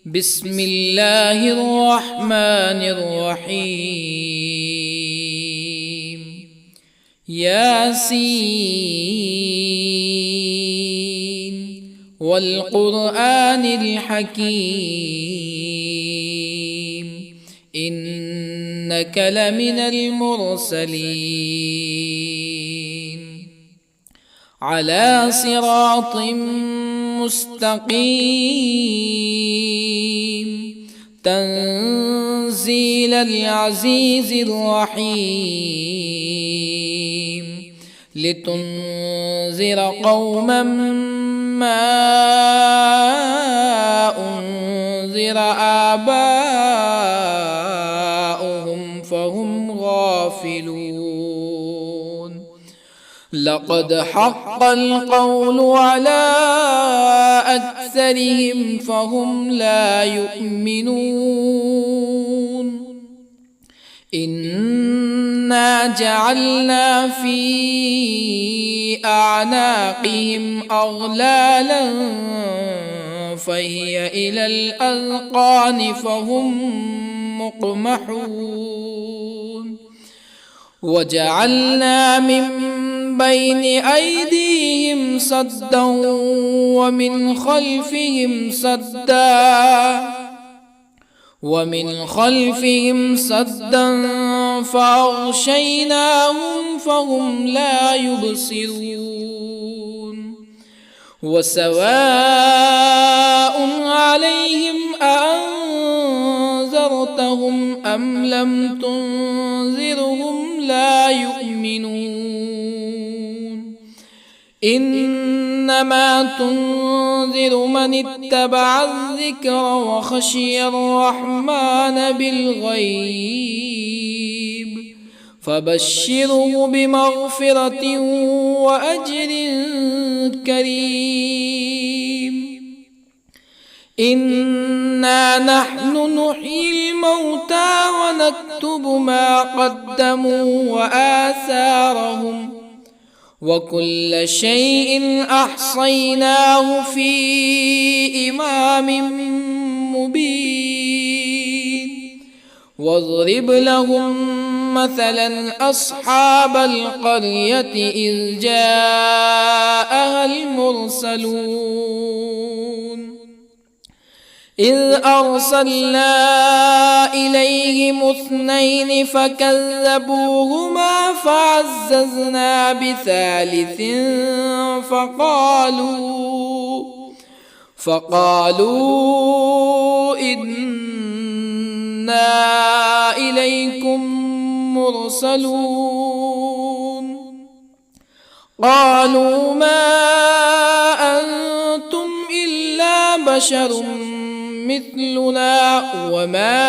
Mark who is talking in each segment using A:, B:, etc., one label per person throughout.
A: بسم الله الرحمن الرحيم. ياسين والقرآن الحكيم إنك لمن المرسلين على صراط مستقيم تنزيل العزيز الرحيم لتنذر قوما ما أنذر آباؤهم فهم غافلون. لقد حق القول على أكثرهم فهم لا يؤمنون. إنا جعلنا في أعناقهم أغلالا فهي إلى الأذقان فهم مقمحون. وجعلنا من بين أيديهم سدا ومن خلفهم سدا فأغشيناهم فهم لا يبصرون. وسواء عليهم أأنذرتهم أم لم تنذرهم لا يؤمنون. إنما تنذر من اتبع الذكر وخشي الرحمن بالغيب فبشره بمغفرة وأجر كريم. إنا نحن نحيي الموتى ونكتب ما قدموا وآثارهم وكل شيء أحصيناه في إمام مبين. واضرب لهم مثلا أصحاب القرية إذ جاءها المرسلون إذ أرسلنا إليهم اثنين فكذبوهما فعززنا بثالث فقالوا إنا إليكم مرسلون. قالوا ما أنتم إلا بشر مثلنا وما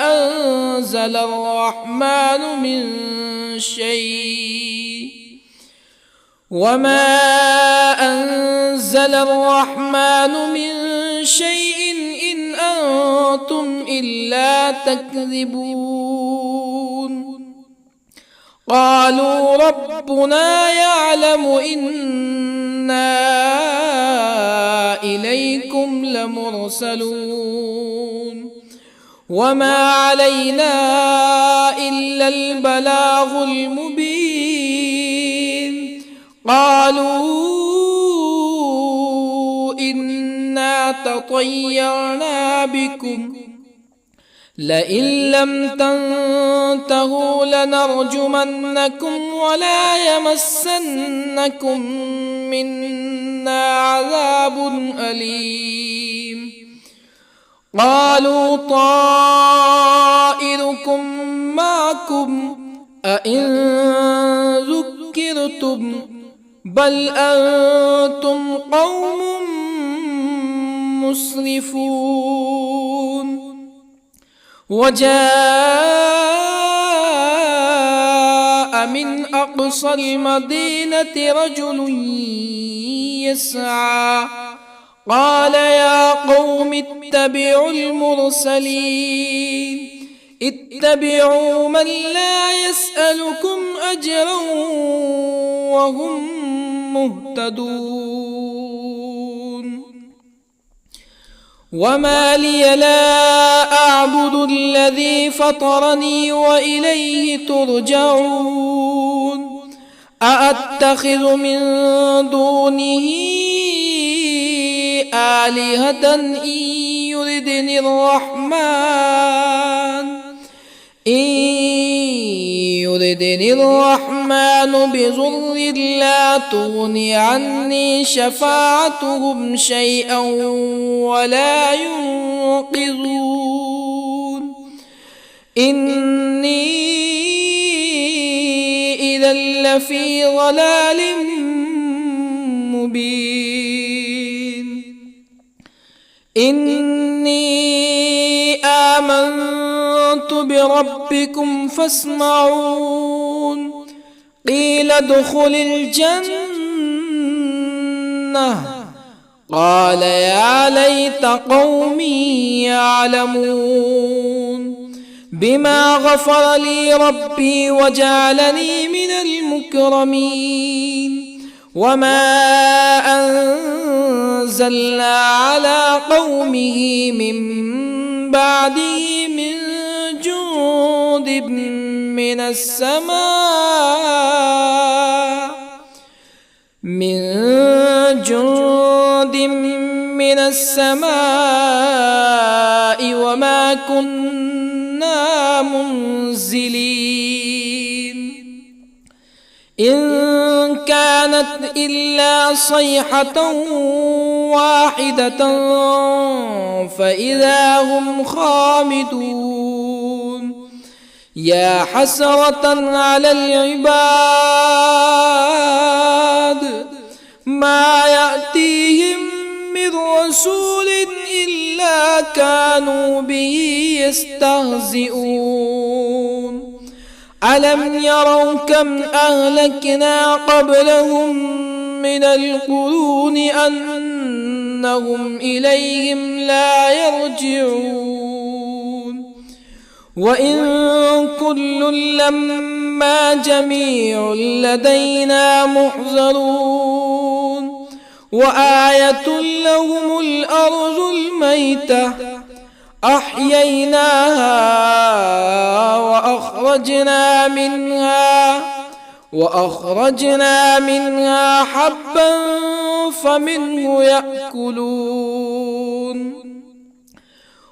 A: أنزل الرحمن من شيء إن أنتم إلا تكذبون. قالوا ربنا يعلم إنا إليكم لمرسلون وما علينا إلا البلاغ المبين. قالوا إنا تطيرنا بكم لئن لم تنتهوا لنرجمنكم ولا يمسنكم منا عذاب أليم. قالوا طائركم معكم أئن ذكرتم بل أنتم قوم مسرفون. وجاء من أقصى المدينة رجل يسعى قال يا قوم اتبعوا المرسلين اتبعوا من لا يسألكم أجرا وهم مهتدون. وما لي لا أعبد الذي فطرني وإليه ترجعون أأتخذ من دونه آلهة يردني الرحمن بضر لا تغن عني شفاعتهم شيئا ولا ينقذون إني إذا لفي ضلال مبين إني آمنت بربكم فاسمعون قيل ادخل الجنة قال يا ليت قومي يعلمون بما غفر لي ربي وجعلني من المكرمين وما أنزلنا على قومه من بعده من جند من السماء وما كنا منزلين إن كانت إلا صيحة واحدة فإذا هم خامدون يا حسرة على العباد ما يأتيهم من رسول إلا كانوا به يستهزئون ألم يروا كم أهلكنا قبلهم من القرون أنهم إليهم لا يرجعون وإن كل لما جميع لدينا محضرون وآية لهم الأرض الميتة أحييناها وأخرجنا منها حبا فمنه يأكلون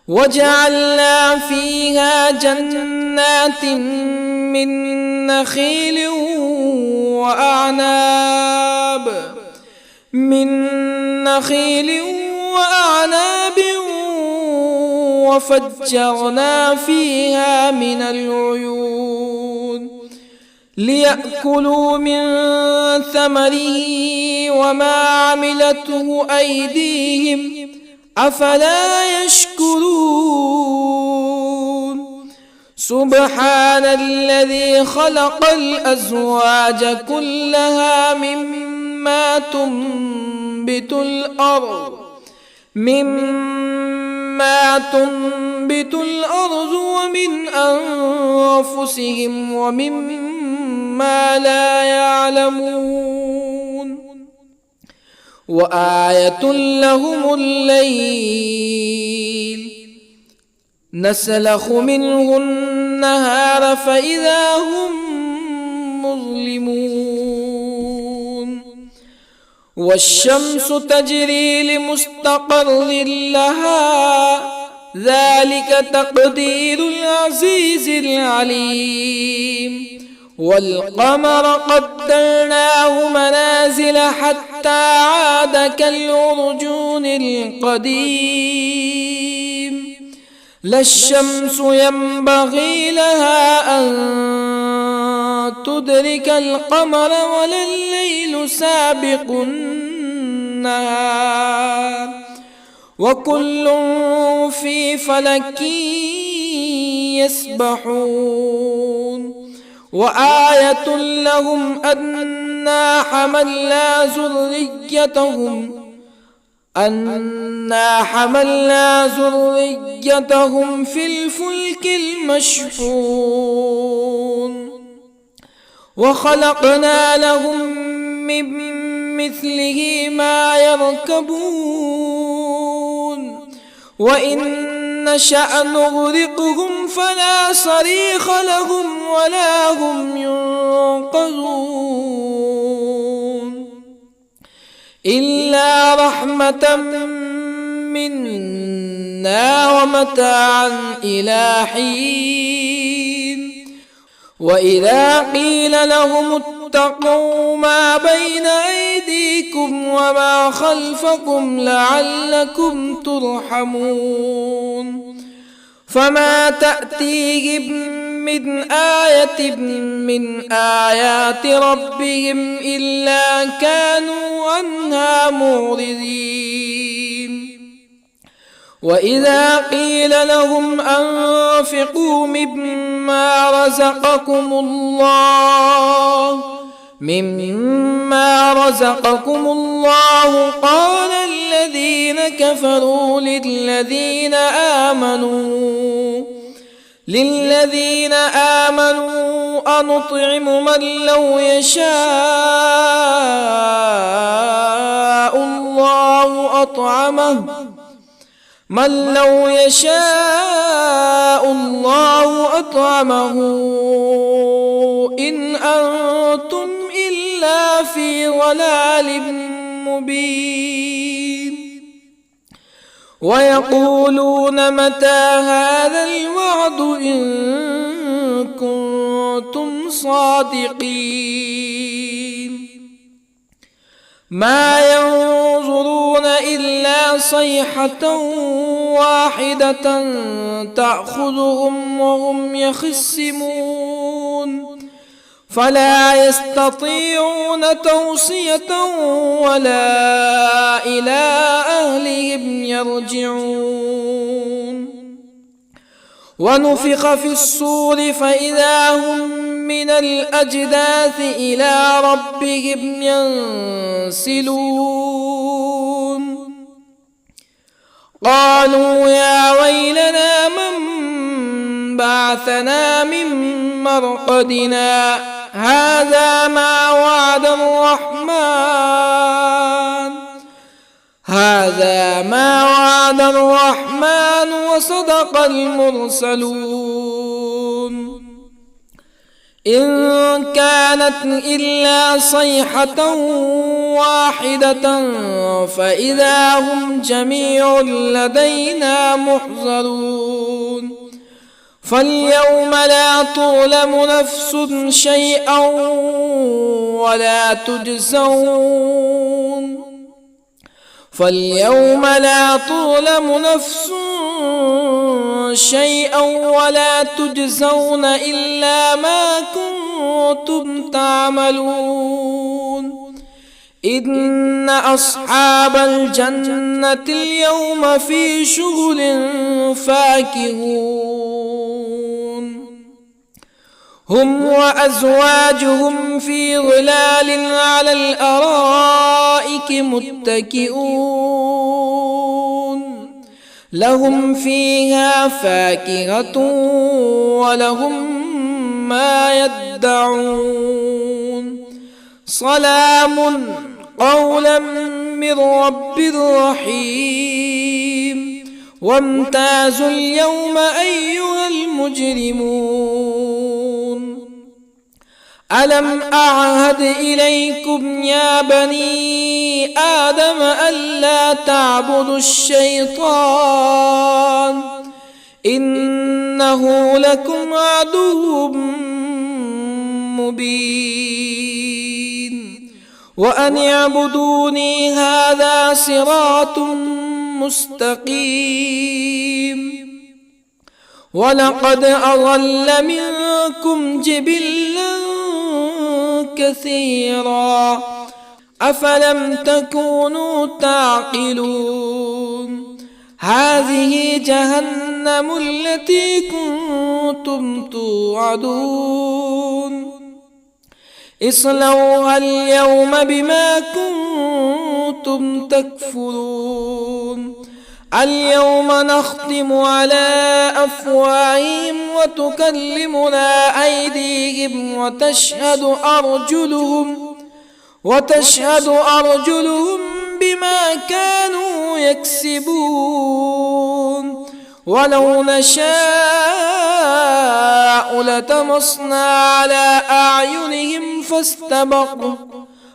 A: وجعلنا فيها جنات من نخيل وأعناب وفجرنا فيها من العيون ليأكلوا من ثمره وما عملته أيديهم أفلا يشكرون سبحان الذي خلق الأزواج كلها مما تنبت الأرض ومن أنفسهم ومما لا يعلمون وآية لهم الليل نسلخ منه النهار فإذا هم مظلمون والشمس تجري لمستقر لها ذلك تقدير العزيز العليم والقمر قدرناه منازل حتى عاد كالعرجون القديم لا الشمس ينبغي لها أن تدرك القمر ولا الليل سابق النهار وكل في فلك يسبحون وآية لهم أنا حملنا ذريتهم في الفلك المشحون وخلقنا لهم من مثله ما يركبون وإن نشأ نغرقهم فلا صريخ لهم ولا هم ينقذون إلا رحمة منا ومتاعا إلى حين وإذا قيل لهم اتقوا ما بين أيديكم وما خلفكم لعلكم ترحمون فما تأتيهم من آية من آيات ربهم إلا كانوا عنها معرضين وإذا قيل لهم أنفقوا مما رزقكم الله قال الذين كفروا للذين آمنوا أنطعم من لو يشاء الله أطعمه إن أنتم إلا في ضلال مبين ويقولون متى هذا الوعد إن كنتم صادقين ما ينظرون إلا صيحة واحدة تأخذهم وهم يخصمون فلا يستطيعون توصية ولا إلى أهلهم يرجعون ونفخ في الصور فإذا هم من الأجداث إلى ربهم ينسلون قالوا يا ويلنا من بعثنا من مرقدنا هذا ما وعد الرحمن وصدق المرسلون إن كانت إلا صيحة واحدة فإذا هم جميع لدينا محضرون فاليوم لا تظلم نفس شيئا ولا تجزون إلا ما كنتم تعملون إن أصحاب الجنة اليوم في شغل فاكهون هم وأزواجهم في ظلال على الأرائك متكئون لهم فيها فاكهة ولهم ما يدعون سلام قولا من رب رحيم وامتازوا اليوم أيها المجرمون ألم أعهد إليكم يا بني آدم ألا تعبدوا الشيطان إنه لكم عدو مبين وأن اعبدوني هذا صراط مستقيم ولقد أضل منكم جبلا كثيرا أفلم تكونوا تعقلون هذه جهنم التي كنتم توعدون اصلوها اليوم بما كنتم تكفرون اليوم نختم على أفواههم وتكلمنا أيديهم وتشهد أرجلهم بما كانوا يكسبون ولو نشاء لطمسنا على أعينهم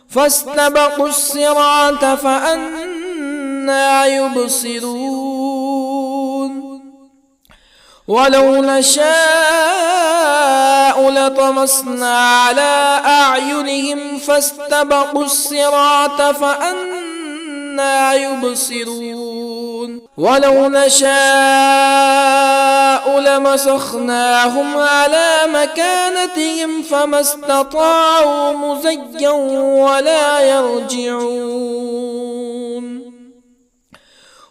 A: فاستبقوا الصراط فأنى يبصرون ولو نشاء لطمسنا على أعينهم فاستبقوا الصراط فأنى يبصرون ولو نشاء لمسخناهم على مكانتهم فما استطاعوا مزيا ولا يرجعون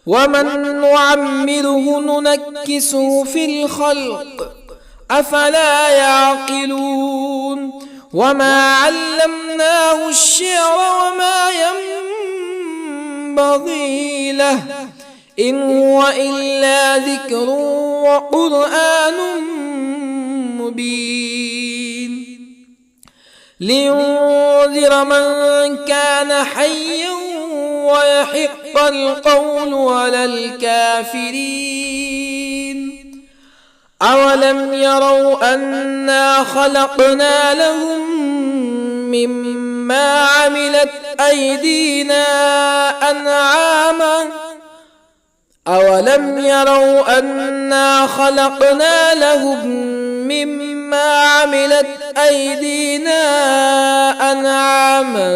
A: ومن نعمره ننكسه في الخلق أفلا يعقلون وما علمناه الشعر وما ينبغي له إن هو إلا ذكر وقرآن مبين لينذر من كان حيا ويحق القول على الكافرين أولم يروا أنا خلقنا لهم مما عملت أيدينا أنعاما أولم يروا أنا خلقنا لهم مما عملت أيدينا أنعاما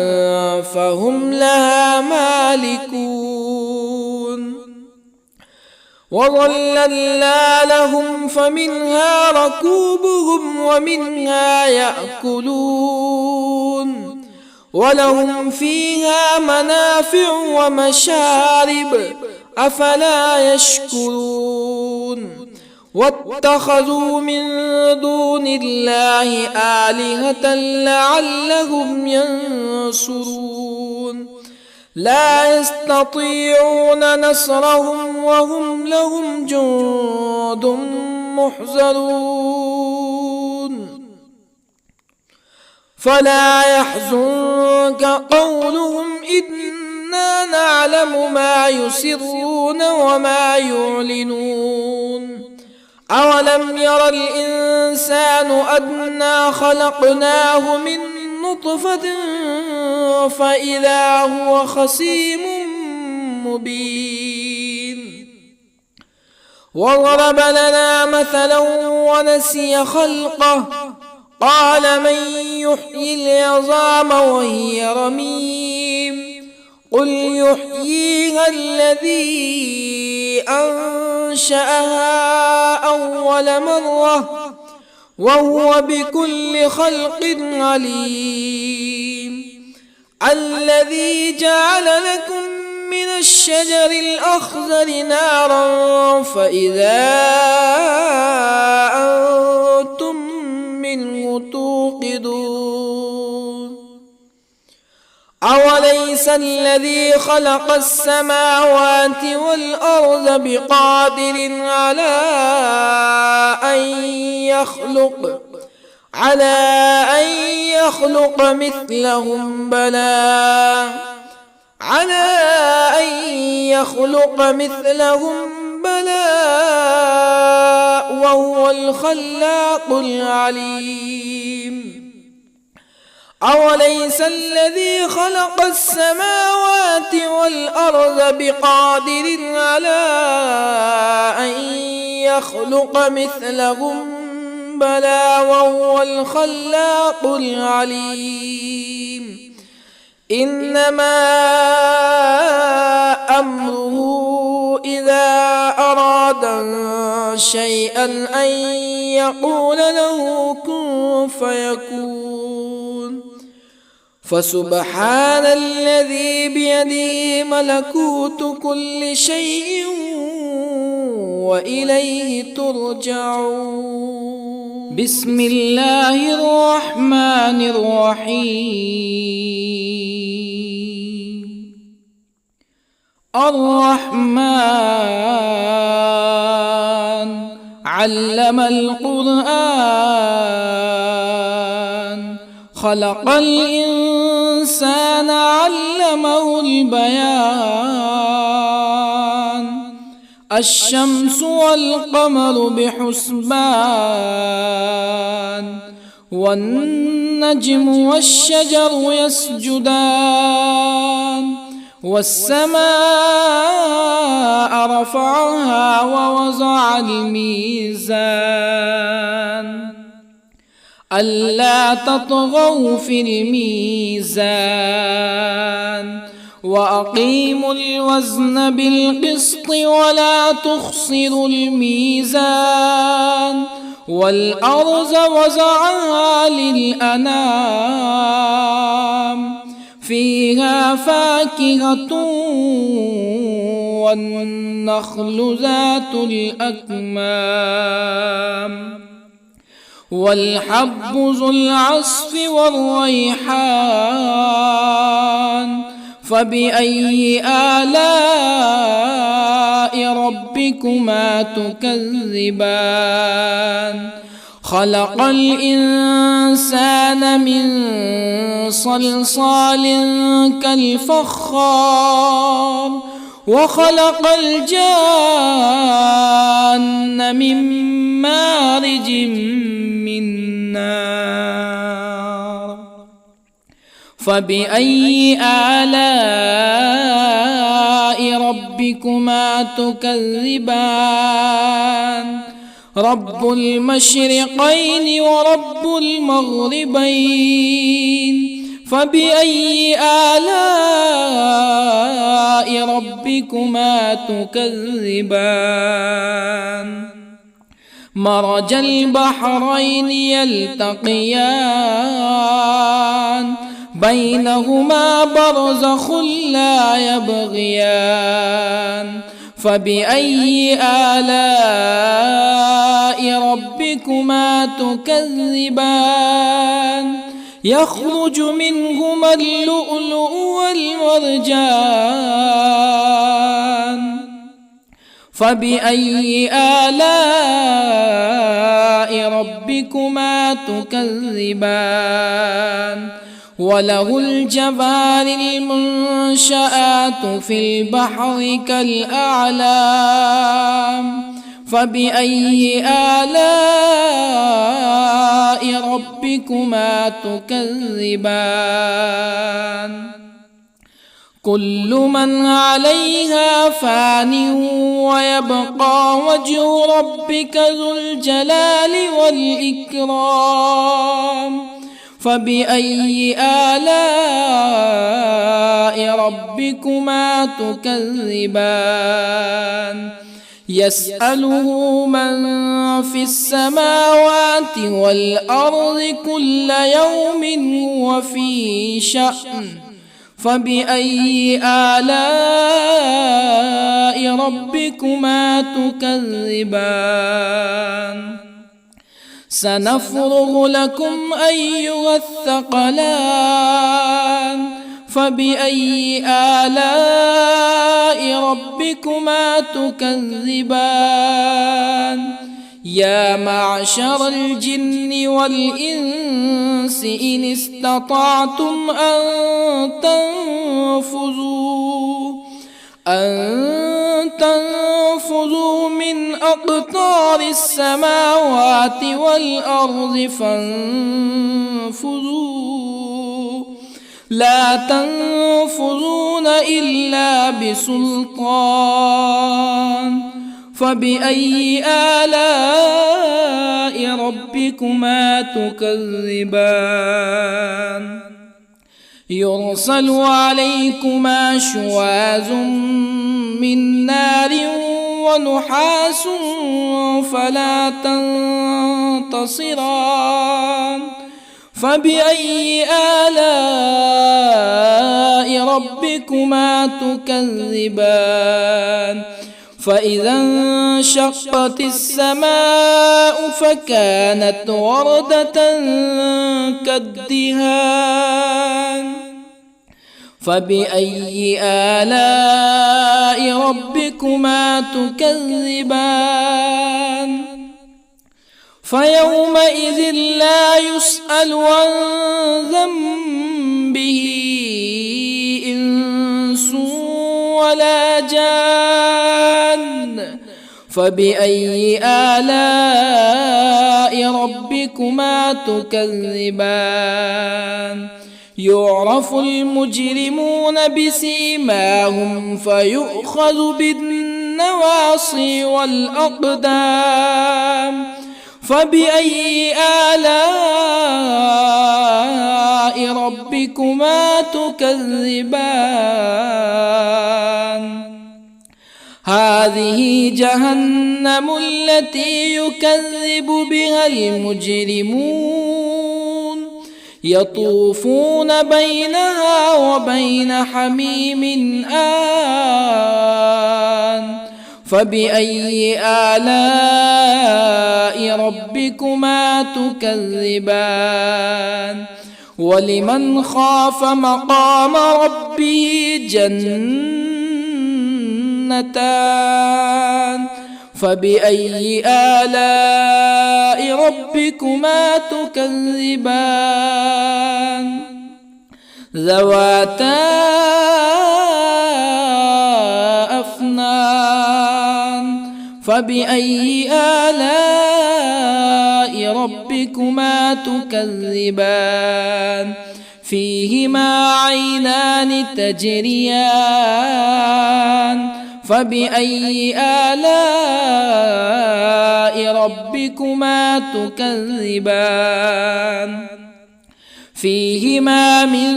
A: فهم لها مالكون وظللنا لهم فمنها ركوبهم ومنها يأكلون ولهم فيها منافع ومشارب أفلا يشكرون واتخذوا من دون الله آلهة لعلهم ينصرون لا يستطيعون نصرهم وهم لهم جند محضرون فلا يحزنك قولهم إنا نعلم ما يسرون وما يعلنون أولم ير الإنسان أنا خلقناه من نطفة فإذا هو خصيم مبين وضرب لنا مثلا ونسي خلقه قال من يحيي العظام وهي رميم قل يحييها الذي أنشأها أول مرة وهو بكل خلق عليم الذي جعل لكم من الشجر الأخضر نارا فإذا أنتم منه توقدون أوليس الذي خلق السماوات والأرض بقادر على أن يخلق مثلهم بلى وهو الخلاق العليم أوليس الذي خلق السماوات والأرض بقادر على أن يخلق مثلهم بلى وهو الخلاق العليم إنما أمره إذا أراد شيئا أن يقول له كن فيكون فسبحان الذي بيده ملكوت كل شيء وإليه ترجعون بسم الله الرحمن الرحيم الرحمن علم القرآن خلق الإنسان علمه البيان الشمس والقمر بحسبان والنجم والشجر يسجدان والسماء رفعها ووضع الميزان ألا تطغوا في الميزان وأقيموا الوزن بالقسط ولا تخسروا الميزان والأرض وضعها للأنام فيها فاكهة والنخل ذات الأكمام والحب ذو العصف والريحان فبأي آلاء ربكما تكذبان خلق الإنسان من صلصال كالفخار وخلق الجان من مارج من نار فبأي آلاء ربكما تكذبان رب المشرقين ورب المغربين فبأي آلاء ربكما تكذبان مرج البحرين يلتقيان بينهما برزخ لا يبغيان فبأي آلاء ربكما تكذبان يخرج منهما اللؤلؤ والمرجان فبأي آلاء ربكما تكذبان وله الجوار المنشآت في البحر كالأعلام فبأي آلاء ربكما تكذبان كل من عليها فان ويبقى وجه ربك ذو الجلال والإكرام فبأي آلاء ربكما تكذبان يسأله من في السماوات والأرض كل يوم هو في شأن فبأي آلاء ربكما تكذبان سنفرغ لكم أيها الثقلان فبأي آلاء ربكما تكذبان يا معشر الجن والإنس إن استطعتم أن تنفذوا من أقطار السماوات والأرض فانفذوا لا تنفذون إلا بسلطان فبأي آلاء ربكما تكذبان يرسل عليكما شواظ من نار ونحاس فلا تنتصران فبأي آلاء ربكما تكذبان فإذا انشقت السماء فكانت وردة كالدهان فبأي آلاء ربكما تكذبان فيومئذ لا يسأل عن ذنبه إنس ولا جان. فبأي آلاء ربكما تكذبان؟ يعرف المجرمون بسيماهم فيؤخذ بالنواصي والأقدام. فبأي آلاء ربكما تكذبان؟ هذه جهنم التي يكذب بها المجرمون يطوفون بينها وبين حميم آن. فبأي آلاء ربكما تكذبان؟ ولمن خاف مقام ربه جنتان. فبأي آلاء ربكما تكذبان؟ ذواتا أفنان. فبأي آلاء ربكما تكذبان؟ فيهما عينان تجريان. فبأي آلاء ربكما تكذبان؟ فيهما من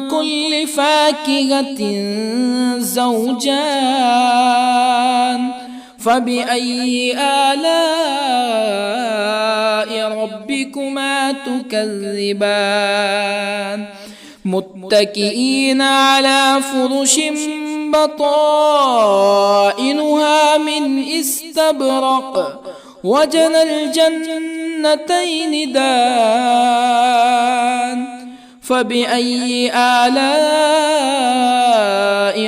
A: كل فاكهة زوجان. فبأي آلاء ربكما تكذبان؟ متكئين على فرش بطائنها من استبرق وجنى الجنتين دان. فبأي آلاء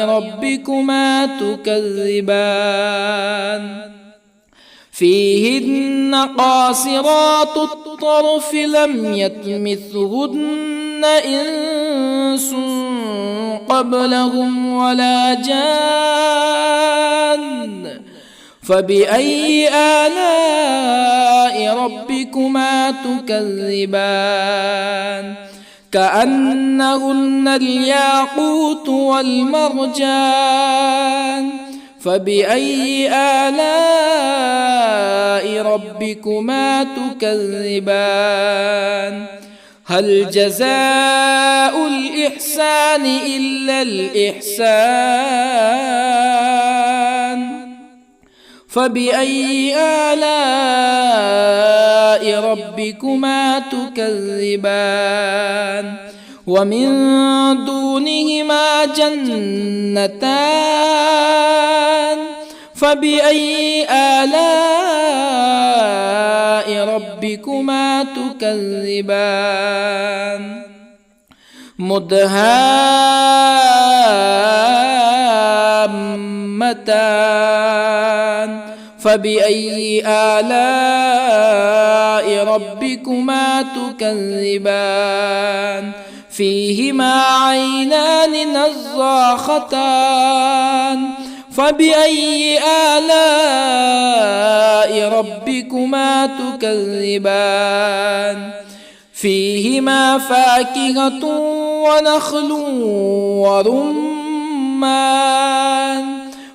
A: ربكما تكذبان؟ فيهن قاصرات الطرف لم يطمثهن إنس قبلهم ولا جان. فبأي آلاء ربكما تكذبان؟ كأنهن الياقوت والمرجان. فبأي آلاء ربكما تكذبان؟ هل جزاء الإحسان إلا الإحسان؟ فبأي آلاء ربكما تكذبان؟ ومن دونهما جنتان. فبأي آلاء ربكما تكذبان؟ مدهامتان. فبأي آلاء ربكما تكذبان؟ فيهما عينان نضاختان. فبأي آلاء ربكما تكذبان؟ فيهما فاكهة ونخل ورمان.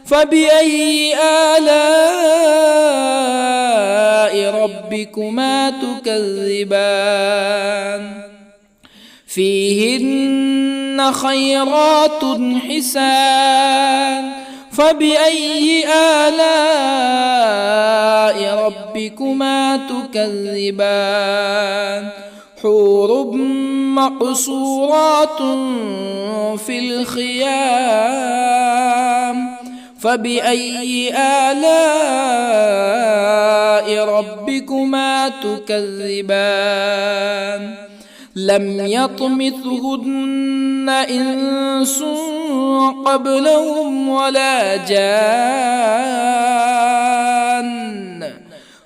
A: فبأي آلاء ربكما تكذبان؟ فيهن خيرات حسان. فبأي آلاء ربكما تكذبان؟ حور مقصورات في الخيام. فبأي آلاء ربكما تكذبان؟ لم يطمثهن إنس قبلهم ولا جان.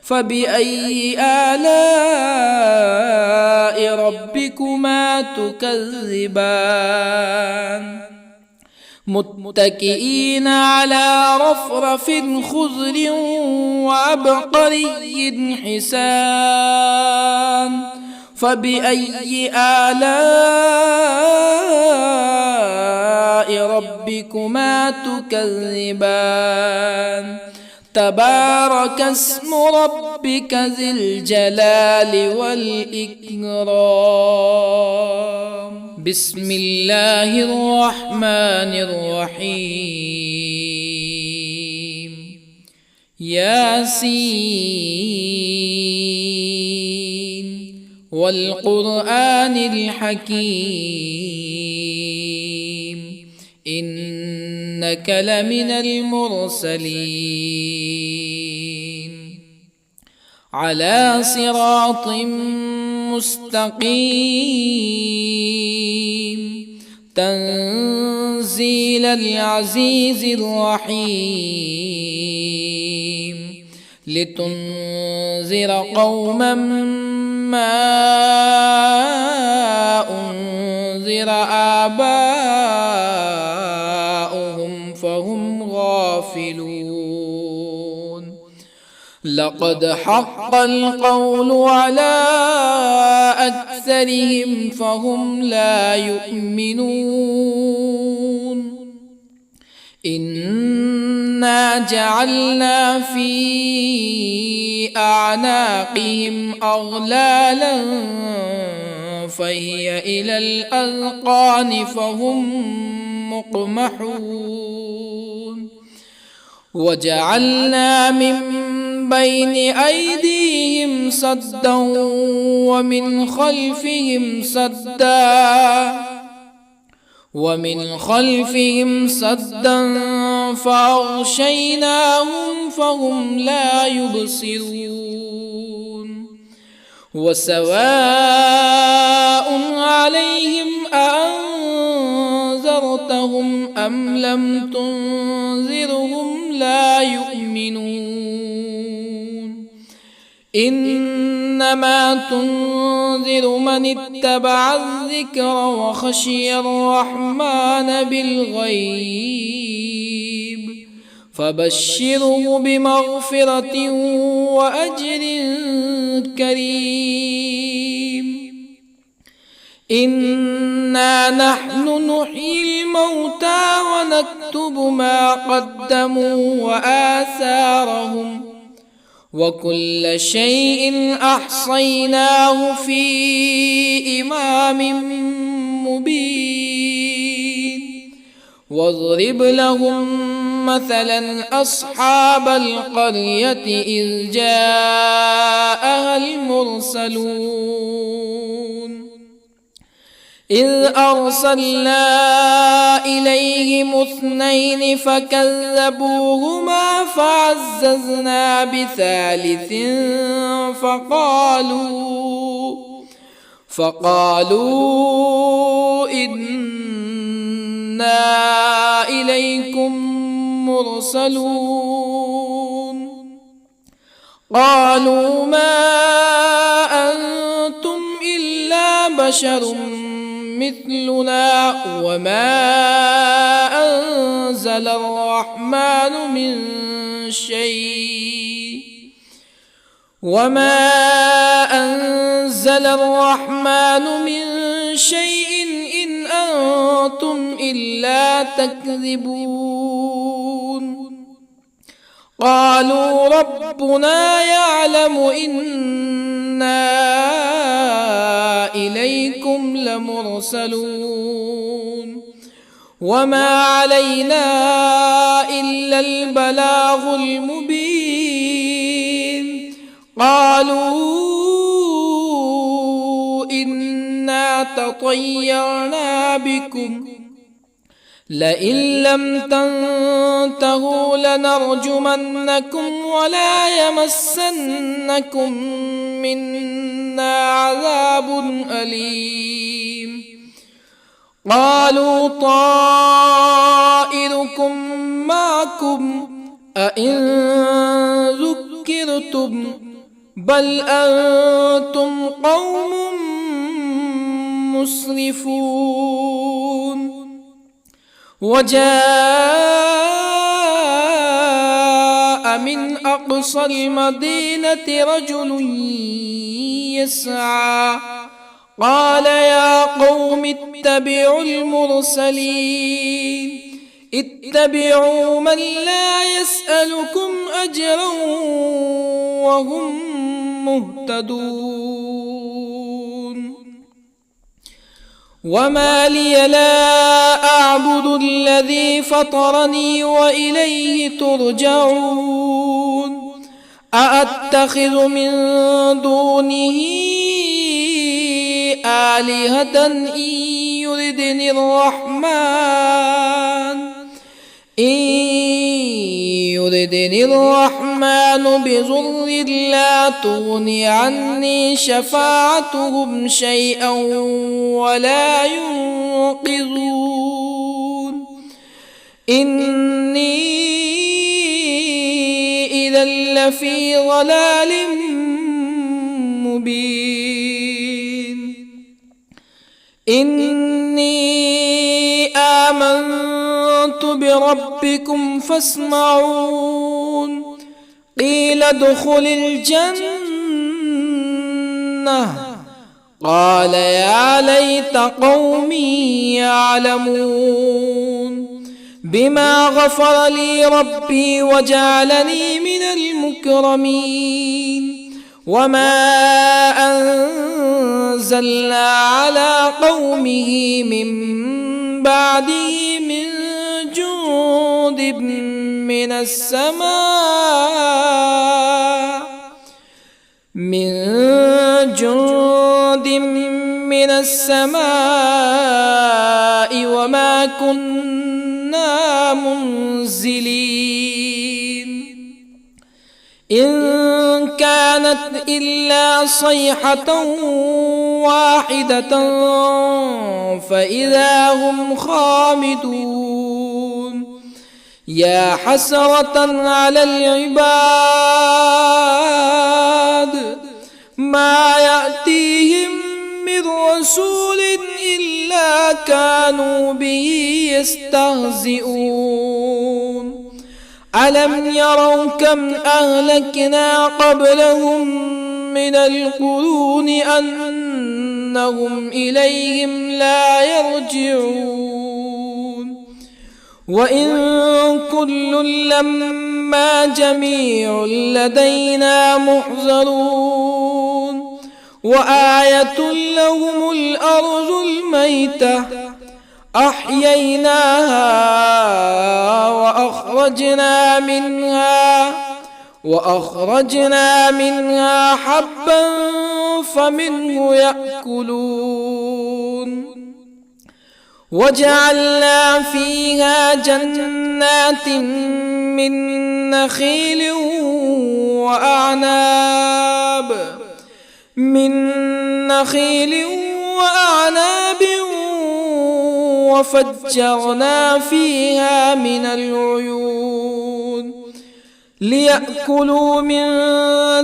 A: فبأي آلاء ربكما تكذبان متكئين على رفرف خضر وعبقري حسان فبأي آلاء ربكما تكذبان تبارك اسم ربك ذي الجلال والإكرام بسم الله الرحمن الرحيم ياسين والقرآن الحكيم إنك لمن المرسلين على صراط مستقيم تنزيل العزيز الرحيم لتنذر قوما ما أنذر آباؤهم فهم غافلون لقد حق القول على أكثرهم فهم لا يؤمنون إنا جعلنا في أعناقهم أغلالا فهي إلى الأذقان فهم مقمحون وجعلنا من بين أيديهم سدا ومن خلفهم سدا فأغشيناهم فهم لا يبصرون وسواء عليهم أأنذرتهم أم لم تنذرهم لا يؤمنون إنما تنذر من اتبع الذكر وخشي الرحمن بالغيب فبشره بمغفرة وأجر كريم إنا نحن نحيي الموتى ونكتب ما قدموا وآثارهم وكل شيء أحصيناه في إمام مبين واضرب لهم مثلا أصحاب القرية إذ جاءها المرسلون إذ أرسلنا إليهم اثنين فكذبوهما فعززنا بثالث فقالوا إنا إليكم مرسلون قالوا ما أنتم إلا بشر مثلنا وما أنزل الرحمن من شيء إن أنتم إلا تكذبون قالوا ربنا يعلم إنا إليكم لمرسلون وما علينا إلا البلاغ المبين قالوا إنا تطيرنا بكم لئن لم تنتهوا لنرجمنكم ولا يمسنكم منا عذاب أليم قالوا طائركم معكم أئن ذكرتم بل أنتم قوم مسرفون. وجاء من أقصى المدينة رجل يسعى قال يا قوم اتبعوا المرسلين اتبعوا من لا يسألكم أجرا وهم مهتدون. وما لي لا أعبد الذي فطرني وإليه ترجعون. أأتخذ من دونه آلهة إن يردني الرحمن بضر لا تغني عني شفاعتهم شيئا ولا ينقذون. إني إذا لفي ضلال مبين. إني آمنت بربكم فاسمعون. قيل ادخل الجنة قال يا ليت قومي يعلمون بما غفر لي ربي وجعلني من المكرمين. وما أنزلنا على قومه من بعده من جند من السماء وما كنا منزلين. إن كانت إلا صيحة واحدة فإذا هم خامدون. يا حسرة على العباد ما يأتيهم من رسول إلا كانوا به يستهزئون. ألم يروا كم أهلكنا قبلهم من القرون أنهم إليهم لا يرجعون. وإن كل لما جميع لدينا محضرون. وآية لهم الأرض الميتة أحييناها وأخرجنا منها حبا فمنه يأكلون. وجعلنا فيها جنات من نخيل وأعناب وفجرنا فيها من العيون ليأكلوا من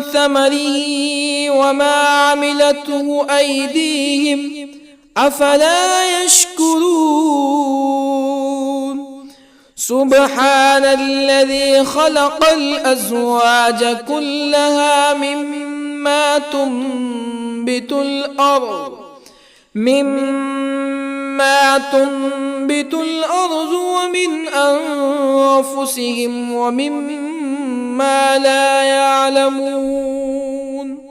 A: ثمره وما عملته أيديهم أفلا يشكرون. سبحان الذي خلق الأزواج كلها مما تنبت الأرض ومن أنفسهم ومما لا يعلمون.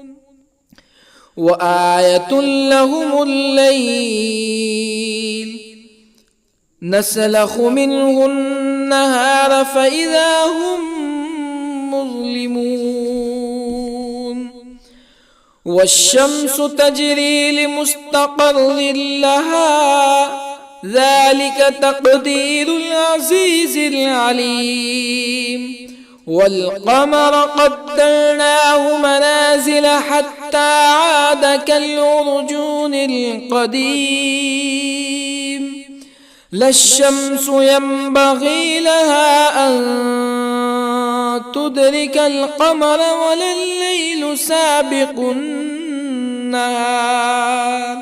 A: وآية لهم الليل نسلخ منه النهار فإذا هم مظلمون. والشمس تجري لمستقر لها ذلك تقدير العزيز العليم. والقمر قدرناه منازل حتى عاد كالعرجون القديم. لا الشمس ينبغي لها أن تدرك القمر ولا الليل سابق النهار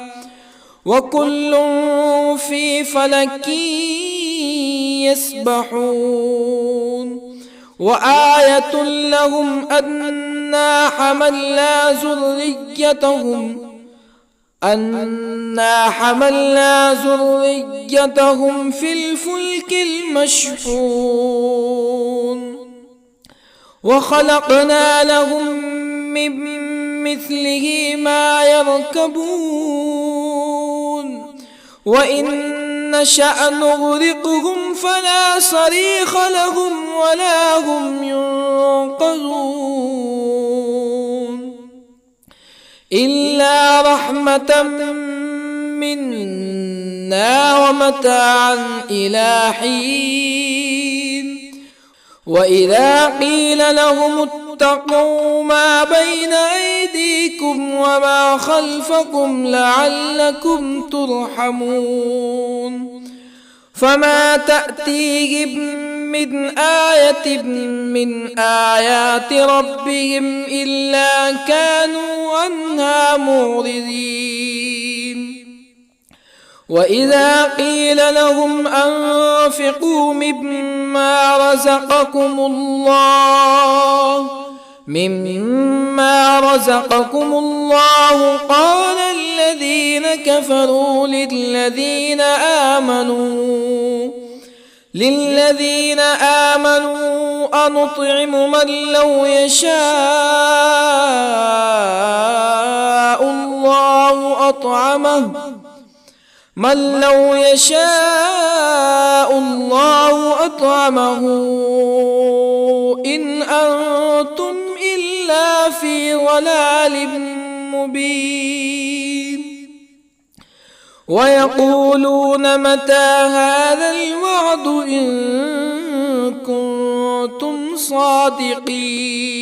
A: وكل في فلك يسبحون وآية لهم أنا حملنا ذريتهم في الفلك المشحون وخلقنا لهم من مثله ما يركبون وإن نشأ نغرقهم فلا صريخ لهم ولا هم ينقذون إلا رحمة منا ومتاعا إلى حين وإذا قيل لهم اتقوا ما بين أيديكم وما خلفكم لعلكم ترحمون فما تأتيهم من آية من آيات ربهم إلا كانوا عنها معرضين وإذا قيل لهم أنفقوا مما رزقكم الله قال الذين كفروا للذين آمنوا أنطعم من لو يشاء الله أطعمه إن أنتم إلا في ضلال مبين ويقولون متى هذا الوعد إن كنتم صادقين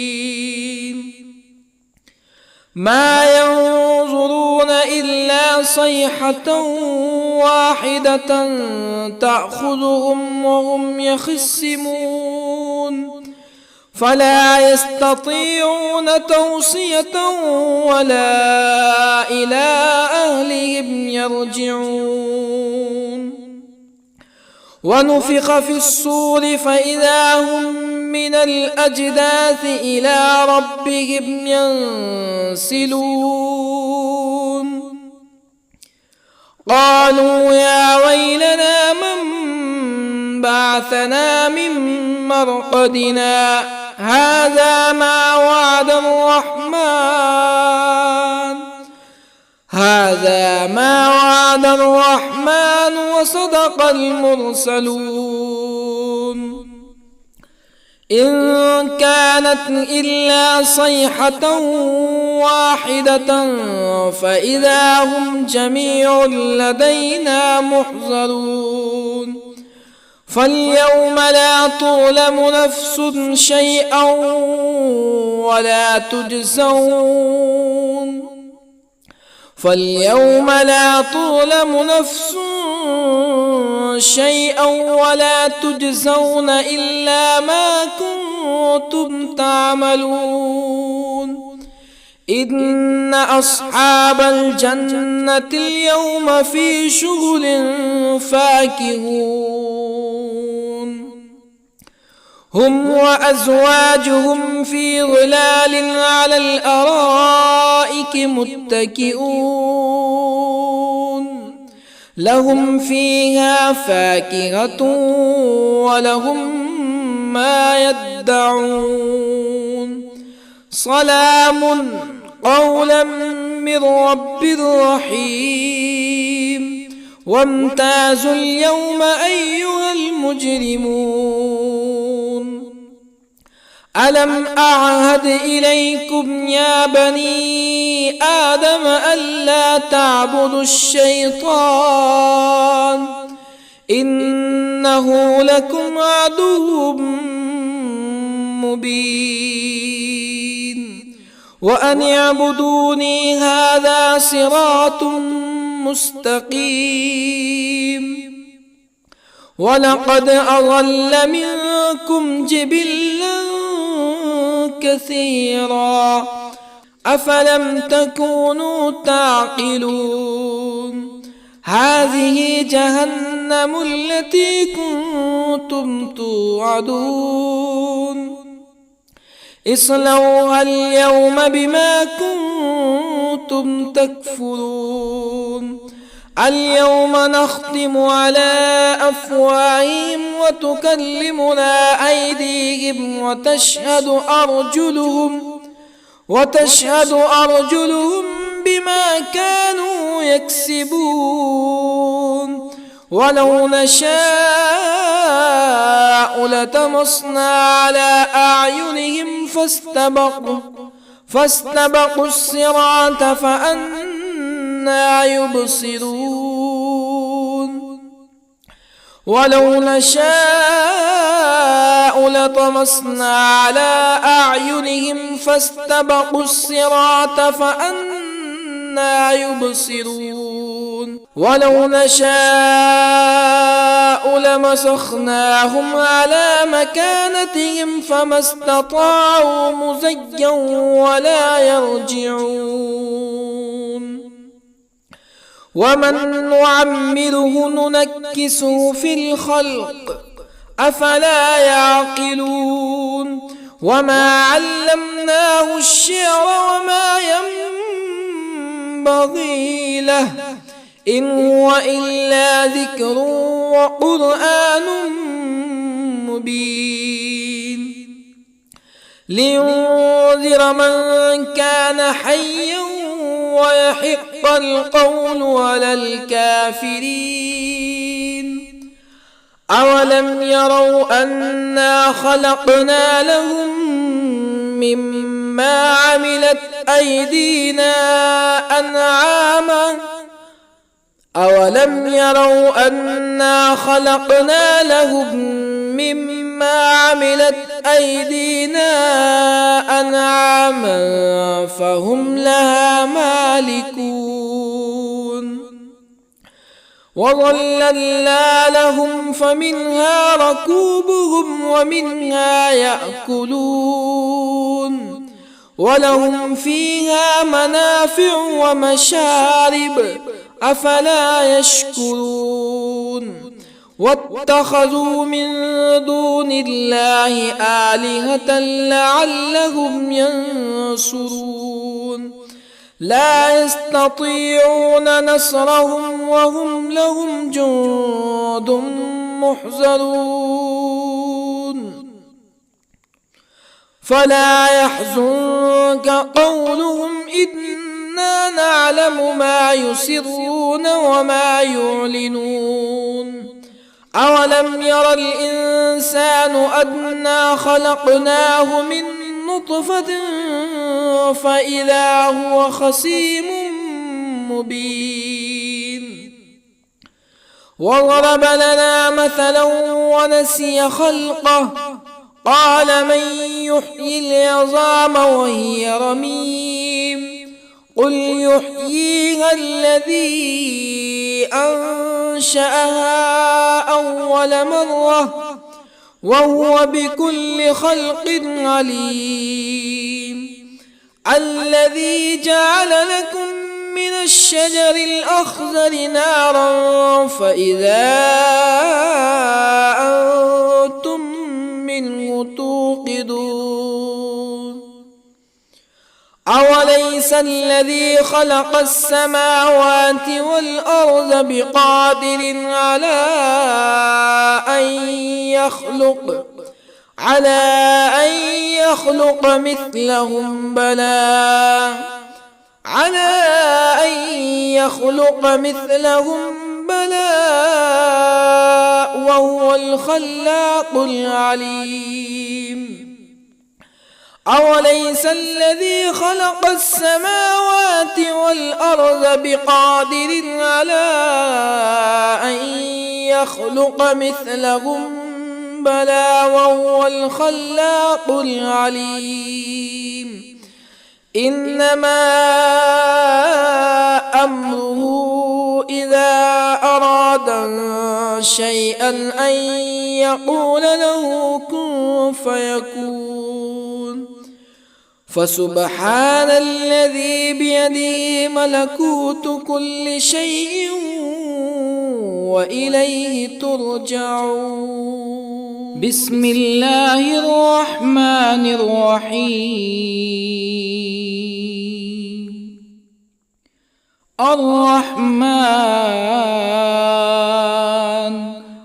A: ما ينظرون إلا صيحة واحدة تأخذهم وهم يخصمون فلا يستطيعون توصية ولا إلى أهلهم يرجعون ونفخ في الصور فإذا هم من الأجداث إلى ربهم ينسلون قالوا يا ويلنا من بعثنا من مرقدنا هذا ما وعد الرحمن وصدق المرسلون إن كانت إلا صيحة واحدة فإذا هم جميع لدينا محضرون فاليوم لا تظلم نفس شيئا ولا تجزون إلا ما كنتم تعملون إن أصحاب الجنة اليوم في شغل فاكهون هم وأزواجهم في ظلال على الأرائك متكئون لهم فيها فاكهة ولهم ما يدعون سلام قولا من رب رحيم وامتازوا اليوم أيها المجرمون ألم أعهد إليكم يا بني آدم ألا تعبدوا الشيطان إنه لكم عدو مبين وأن اعبدوني هذا صراط مستقيم ولقد أضل منكم جبلا كثيرا أفلم تكونوا تعقلون هذه جهنم التي كنتم توعدون اصلوها اليوم بما كنتم تكفرون اليوم نختم على أفواههم وتكلمنا أيديهم وتشهد أرجلهم بما كانوا يكسبون ولو نشاء لطمسنا على أعينهم فاستبقوا الصراط فأنى يبصرون ولو نشاء لطمسنا على أعينهم فاستبقوا الصراط فأنى يبصرون ولو نشاء لمسخناهم على مكانتهم فما استطاعوا مزيا ولا يرجعون ومن نعمره ننكسه في الخلق أفلا يعقلون وما علمناه الشعر وما ينبغي له إن هو إلا ذكر وقرآن مبين لينذر من كان حيا ويحق القول على الكافرين أولم يروا أنا خلقنا لهم مما عملت أيدينا أنعاما أولم يروا أنا خلقنا لهم مما عملت أيدينا أنعاما فهم لها مالكون وظللنا لهم فمنها ركوبهم ومنها يأكلون ولهم فيها منافع ومشارب أفلا يشكرون واتخذوا من دون الله آلهة لعلهم ينصرون لا يستطيعون نصرهم وهم لهم جند محضرون فلا يحزنك قولهم إنا نعلم ما يسرون وما يعلنون أولم ير الإنسان أنا خلقناه من نطفة فإذا هو خصيم مبين وضرب لنا مثلا ونسي خلقه قال من يحيي العظام وهي رميم قل يحييها الذي أنشأها أول مرة وهو بكل خلق عليم الذي جعل لكم من الشجر الأخضر نارا فإذا أنتم منه توقدون أوليس الذي خلق السماوات والأرض بقادر على أن يخلق مثلهم بلى وهو الخلاق العليم أوليس الذي خلق السماوات والأرض بقادر على أن يخلق مثلهم بلى وهو الخلاق العليم إنما أمره إذا أراد شيئا أن يقول له كن فيكون فسبحان الذي بيده ملكوت كل شيء وإليه ترجعون. بسم الله الرحمن الرحيم. الرحمن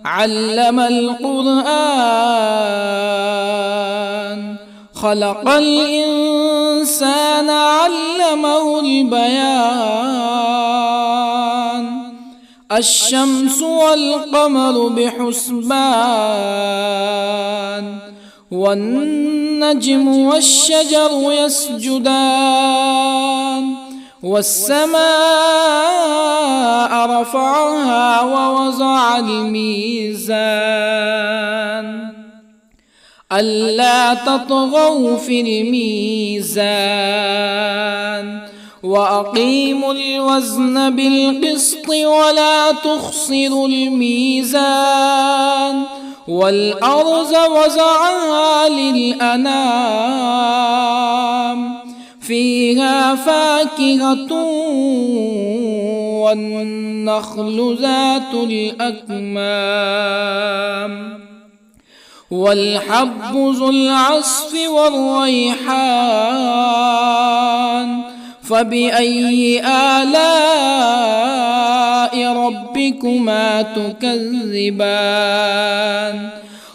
A: علم القرآن، خلق الإنسان علمه البيان. الشمس والقمر بحسبان، والنجم والشجر يسجدان. والسماء رفعها ووضع الميزان، ألا تطغوا في الميزان. وأقيموا الوزن بالقسط ولا تخسروا الميزان. والأرض وضعها للأنام، فيها فاكهة والنخل ذات الأكمام، والحب ذو العصف والريحان. فبأي آلاء ربكما تكذبان؟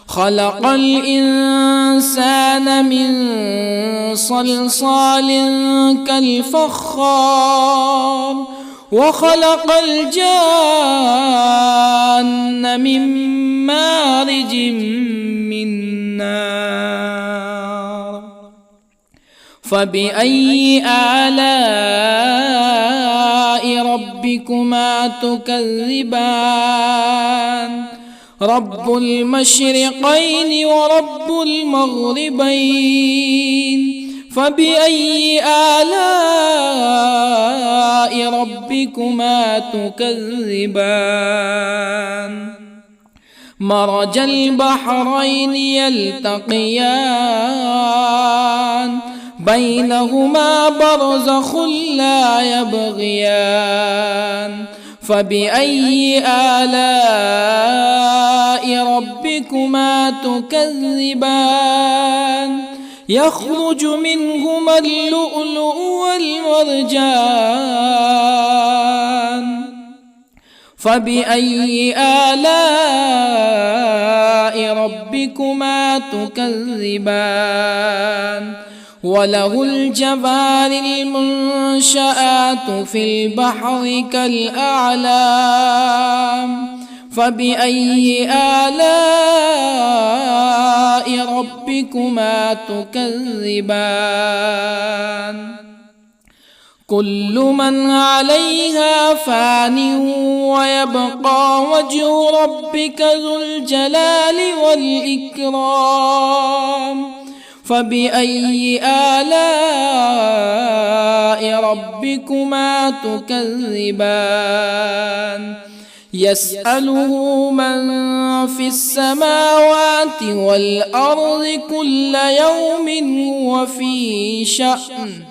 A: خلق الإنسان من صلصال كالفخار، وخلق الجان من مارج من نار. فبأي آلاء ربكما تكذبان؟ رب المشرقين ورب المغربين. فبأي آلاء ربكما تكذبان؟ مرج البحرين يلتقيان، بينهما برزخ لا يبغيان. فبأي آلاء ربكما تكذبان؟ يخرج منهما اللؤلؤ والمرجان. فبأي آلاء ربكما تكذبان؟ وله الجوار المنشآت في البحر كالأعلام. فبأي آلاء ربكما تكذبان؟ كل من عليها فان ويبقى وجه ربك ذو الجلال والإكرام. فبأي آلاء ربكما تكذبان؟ يسأله من في السماوات والأرض كل يوم هو في شأن.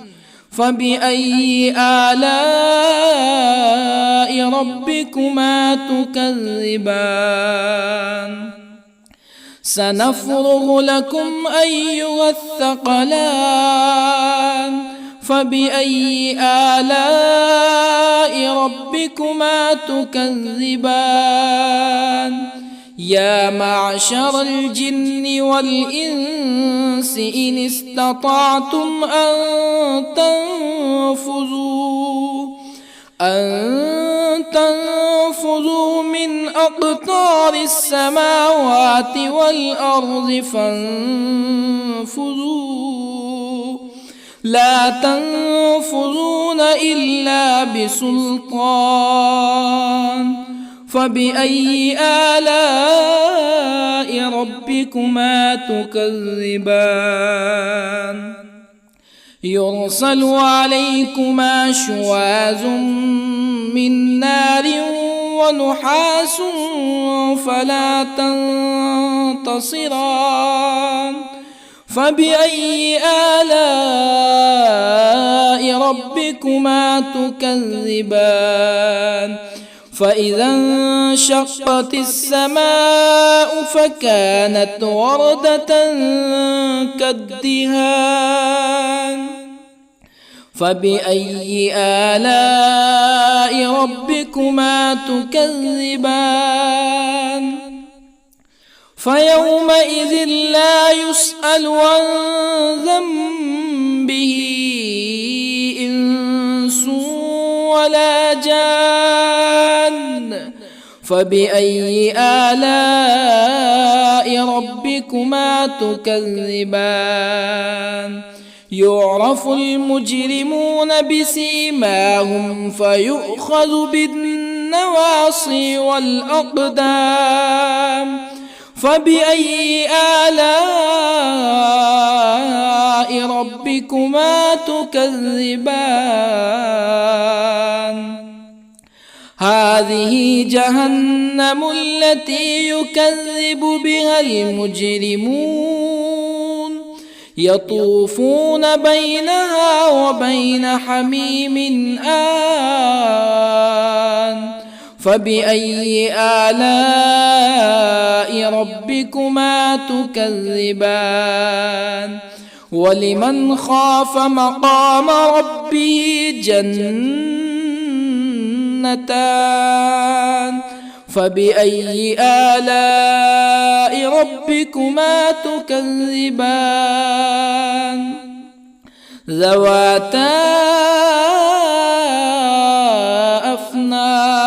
A: فبأي آلاء ربكما تكذبان؟ سنفرغ لكم أيها الثقلان. فبأي آلاء ربكما تكذبان؟ يا معشر الجن والإنس إن استطعتم أن تنفذوا من أقطار السماوات والأرض فانفذوا، لا تنفذون إلا بسلطان. فبأي آلاء ربكما تكذبان؟ يرسل عليكما شواظ من نار ونحاس فلا تنتصران. فبأي آلاء ربكما تكذبان فإذا انشقت السماء فكانت وردة كالدهان فبأي آلاء ربكما تكذبان فيومئذ لا يسأل عن ذنبه إنس ولا جان فبأي آلاء ربكما تكذبان يعرف المجرمون بسيماهم فيؤخذ بالنواصي والأقدام فبأي آلاء ربكما تكذبان هذه جهنم التي يكذب بها المجرمون يطوفون بينها وبين حميم آن فبأي آلاء ربكما تكذبان ولمن خاف مقام ربه جنتان فبأي آلاء ربكما تكذبان ذواتا أفنان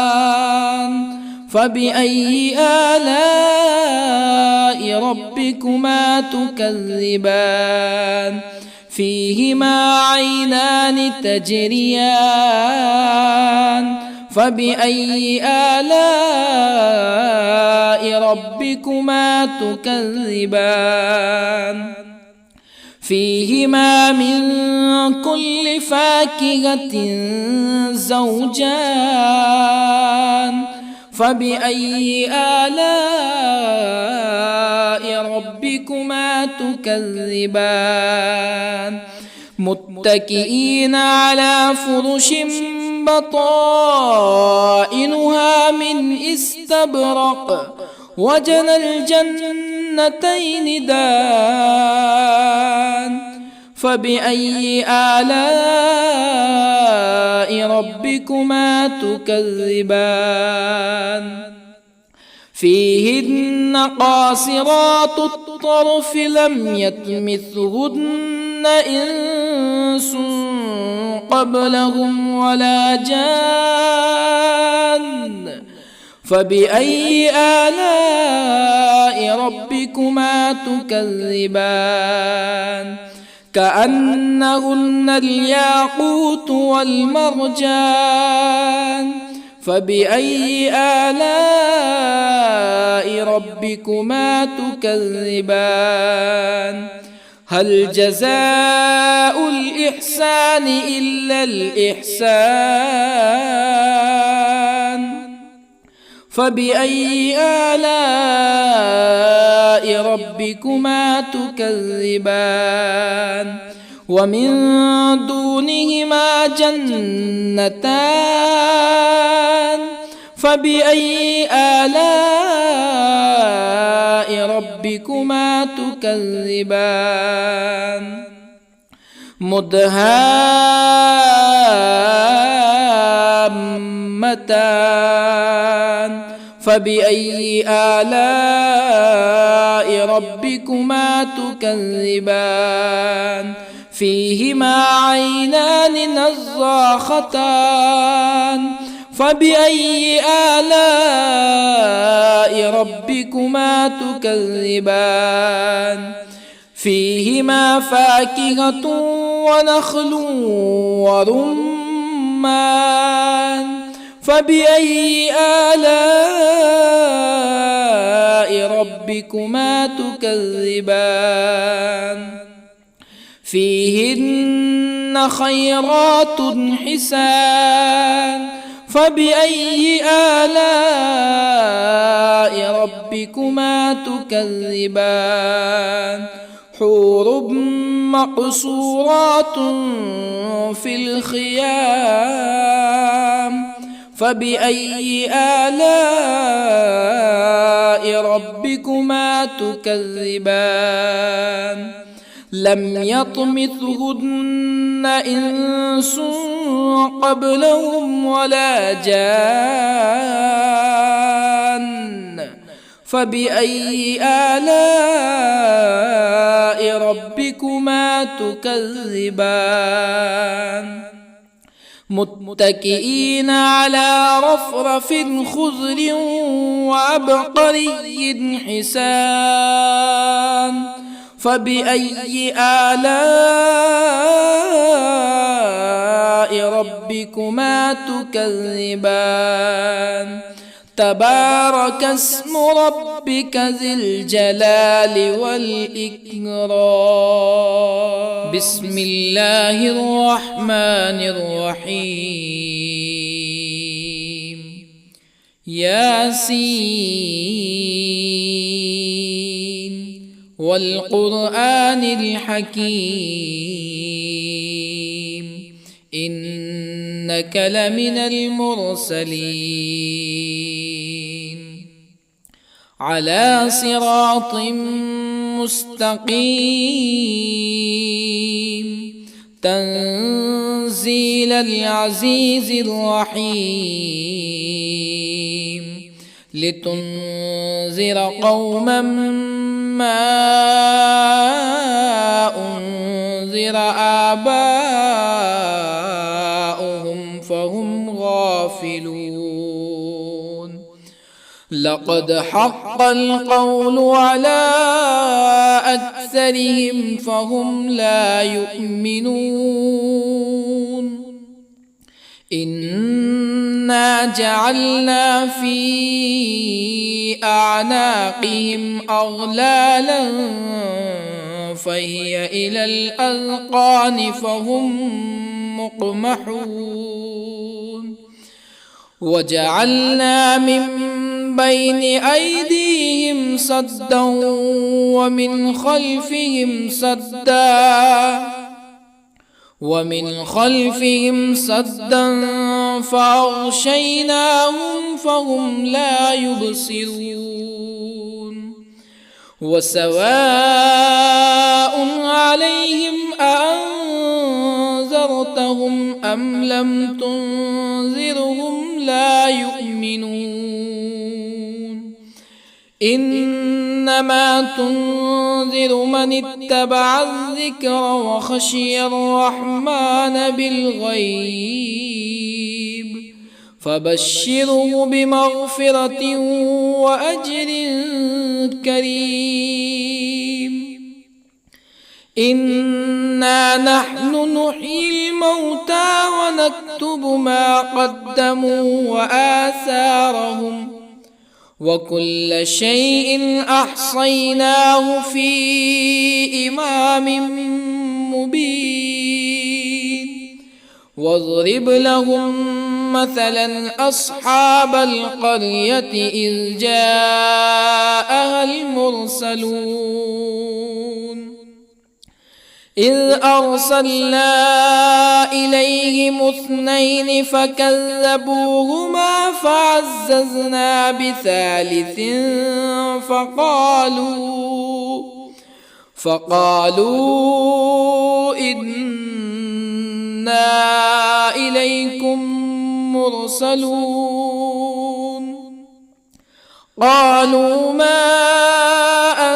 A: فبأي آلاء ربكما تكذبان فيهما عينان تجريان فبأي آلاء ربكما تكذبان فيهما من كل فاكهة زوجان فبأي آلاء ربكما تكذبان متكئين على فرش بطائنها من استبرق وجنى الجنتين دان فبأي آلاء ربكما تكذبان فيهن قاصرات الطرف لم يطمثهن إنس قبلهم ولا جان فبأي آلاء ربكما تكذبان كأنهن الياقوت والمرجان فبأي آلاء ربكما تكذبان هل جزاء الإحسان إلا الإحسان فبأي آلاء ربكما تكذبان ومن دونهما جنتان فبأي آلاء ربكما تكذبان مدهامتان فبأي آلاء ربكما تكذبان فيهما عينان نضاختان فبأي آلاء ربكما تكذبان فيهما فاكهة ونخل ورمان فبأي آلاء ربكما تكذبان فيهن خيرات حسان فبأي آلاء ربكما تكذبان حور مقصورات في الخيام فبأي آلاء ربكما تكذبان لم يطمثهن إنس قبلهم ولا جان فبأي آلاء ربكما تكذبان متكئين على رفرف خضر وعبقري حسان فبأي آلاء ربكما تكذبان تبارك اسم ربك ذي الجلال والإكرام بسم الله الرحمن الرحيم ياسين والقرآن الحكيم إنك لمن المرسلين على صراط مستقيم تنزيل العزيز الرحيم لتنذر قوما ما أنذر آباؤهم فهم غافلون لقد حق القول على أكثرهم فهم لا يؤمنون إنا جعلنا في أعناقهم أغلالا فهي إلى الأذقان فهم مقمحون وجعلنا من بين أيديهم سدا ومن خلفهم سدا فأغشيناهم فهم لا يبصرون وسواء عليهم أأنذرتهم أم لم تنذرهم لا يؤمنون إنما تنذر من اتبع الذكر وخشي الرحمن بالغيب فبشره بمغفرة وأجر كريم إنا نحن نحيي الموتى ونكتب ما قدموا وآثارهم وكل شيء أحصيناه في إمام مبين واضرب لهم مثلا أصحاب القرية إذ جاءها المرسلون إذ أرسلنا إليهم اثنين فكذبوهما فعززنا بثالث فقالوا إنا إليكم مرسلون قالوا ما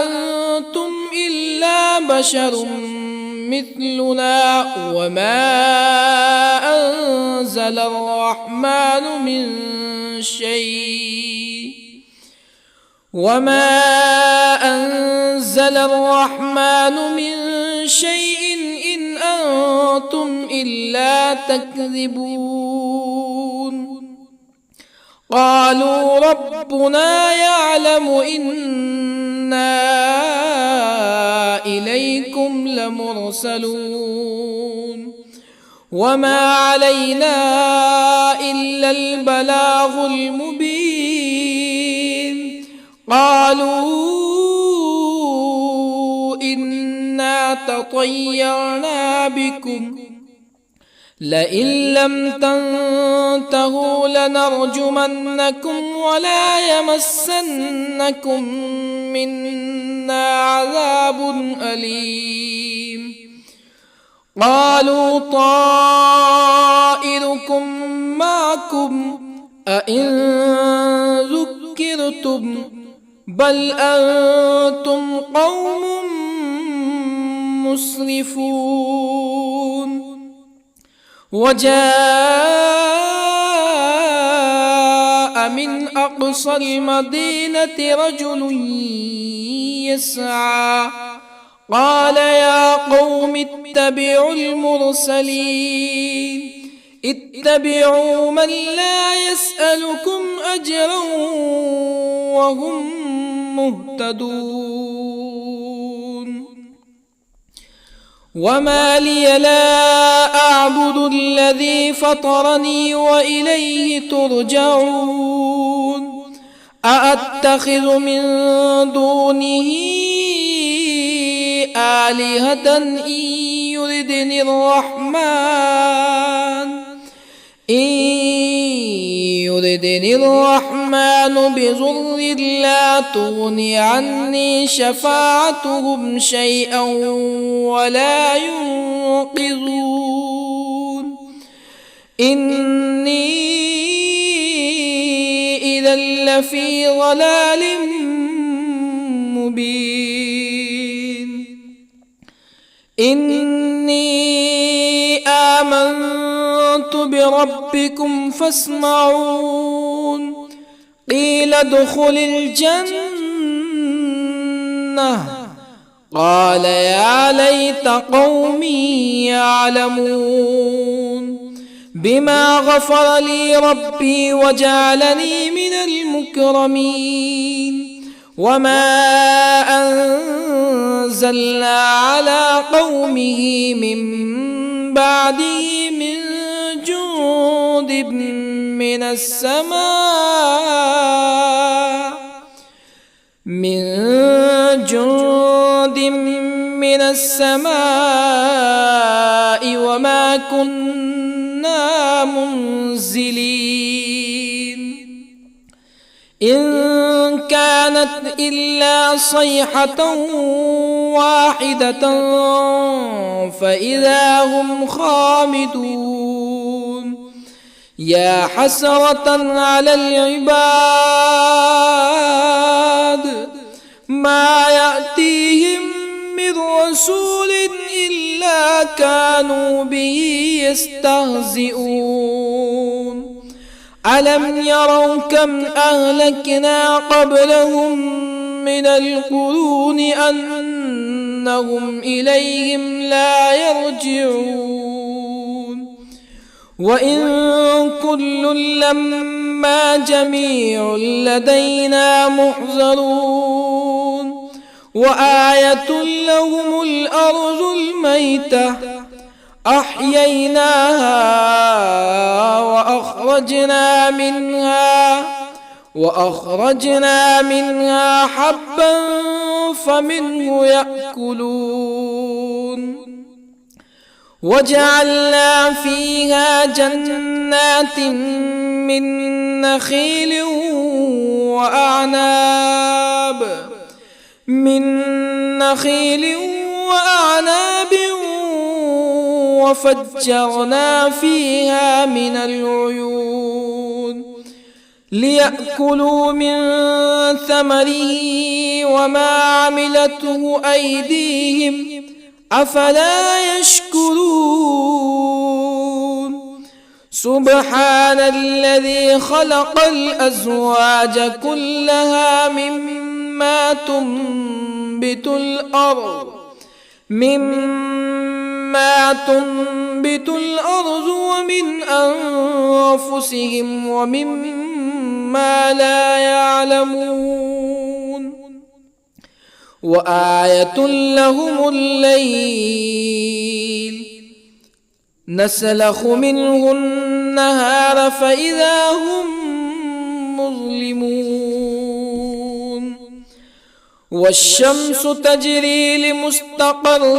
A: أنتم إلا بشر مثلنا وما أنزل الرحمن من شيء إن أنتم إلا تكذبون قالوا ربنا يعلم إنا إليكم لمرسلون وما علينا إلا البلاغ المبين قالوا إنا تطيرنا بكم لئن لم تنتهوا لنرجمنكم ولا يمسنكم منا عذاب أليم قالوا طائركم معكم أئن ذكرتم بل أنتم قوم مسرفون وجاء من أقصى المدينة رجل يسعى قال يا قوم اتبعوا المرسلين اتبعوا من لا يسألكم أجرا وهم مهتدون وما لي لا أعبد الذي فطرني وإليه ترجعون أأتخذ من دونه آلهة إن يردني الرحمن بضر لا تغني عني شفاعتهم شيئا ولا ينقذون إني إذا لفي ضلال مبين إني آمنت بربكم فاسمعون قيل ادخل الجنة قال يا ليت قومي يعلمون بما غفر لي ربي وجعلني من المكرمين وما أنزلنا على قومه من بعده من جند من السماء وما كنا منزلين إن كانت إلا صيحة واحدة فإذا هم خامدون يا حسرة على العباد ما يأتيهم من رسول إلا كانوا به يستهزئون ألم يروا كم أهلكنا قبلهم من القرون أنهم إليهم لا يرجعون وإن كل لما جميع لدينا محضرون وآية لهم الأرض الميتة أحييناها وأخرجنا منها حبا فمنه يأكلون وجعلنا فيها جنات من نخيل وأعناب وفجرنا فيها من العيون ليأكلوا من ثمره وما عملته أيديهم أفلا يشكرون سبحان الذي خلق الأزواج كلها مما تنبت الأرض ومن أنفسهم ومما لا يعلمون وآية لهم الليل نسلخ منه النهار فإذا هم مظلمون والشمس تجري لمستقر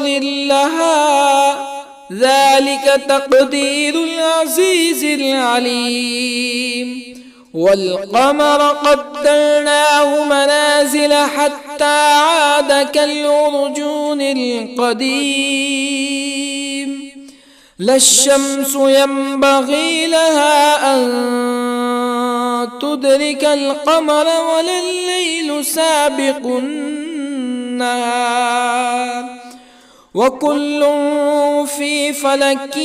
A: لها ذلك تقدير العزيز العليم والقمر قدرناه منازل حتى عاد كالعرجون القديم لا الشمس ينبغي لها أن تدرك القمر ولا الليل سابق النهار وكل في فلك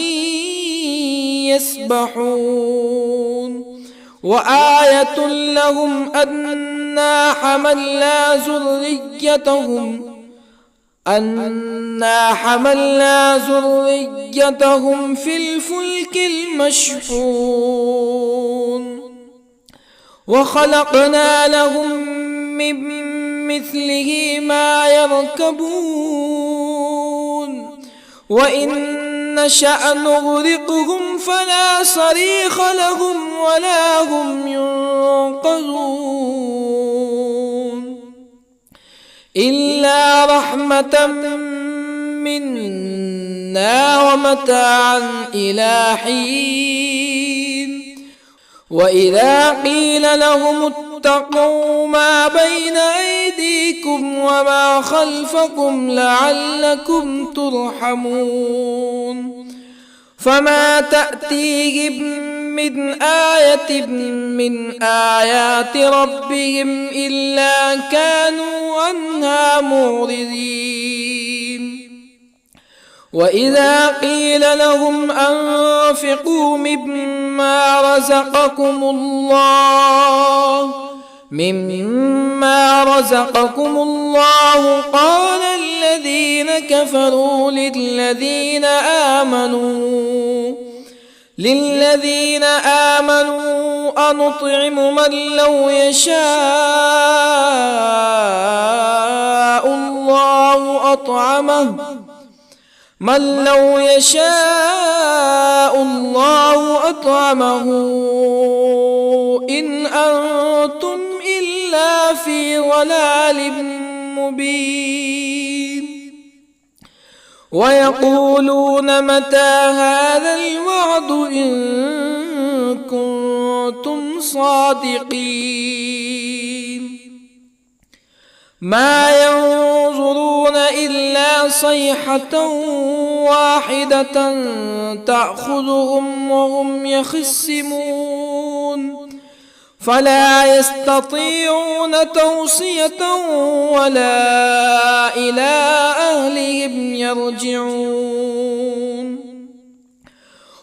A: يسبحون وآية لهم أنا حملنا ذريتهم في الفلك المشحون وخلقنا لهم من مثله ما يركبون وإن نشأ نغرقهم فلا صريخ لهم ولا هم ينقذون إلا رحمة منا ومتاعا إلى حين وإذا قيل لهم اتقوا ما بين أيديكم وما خلفكم لعلكم ترحمون فما تأتيهم من آية من آيات ربهم إلا كانوا عنها معرضين وإذا قيل لهم أنفقوا مما رزقكم الله قال الذين كفروا للذين آمنوا أنطعم من لو يشاء الله أطعمه إن أنتم إلا في ضلال مبين ويقولون متى هذا الوعد إن كنتم صادقين ما ينظرون إلا صيحة واحدة تأخذهم وهم يخصمون فلا يستطيعون توصية ولا إلى أهلهم يرجعون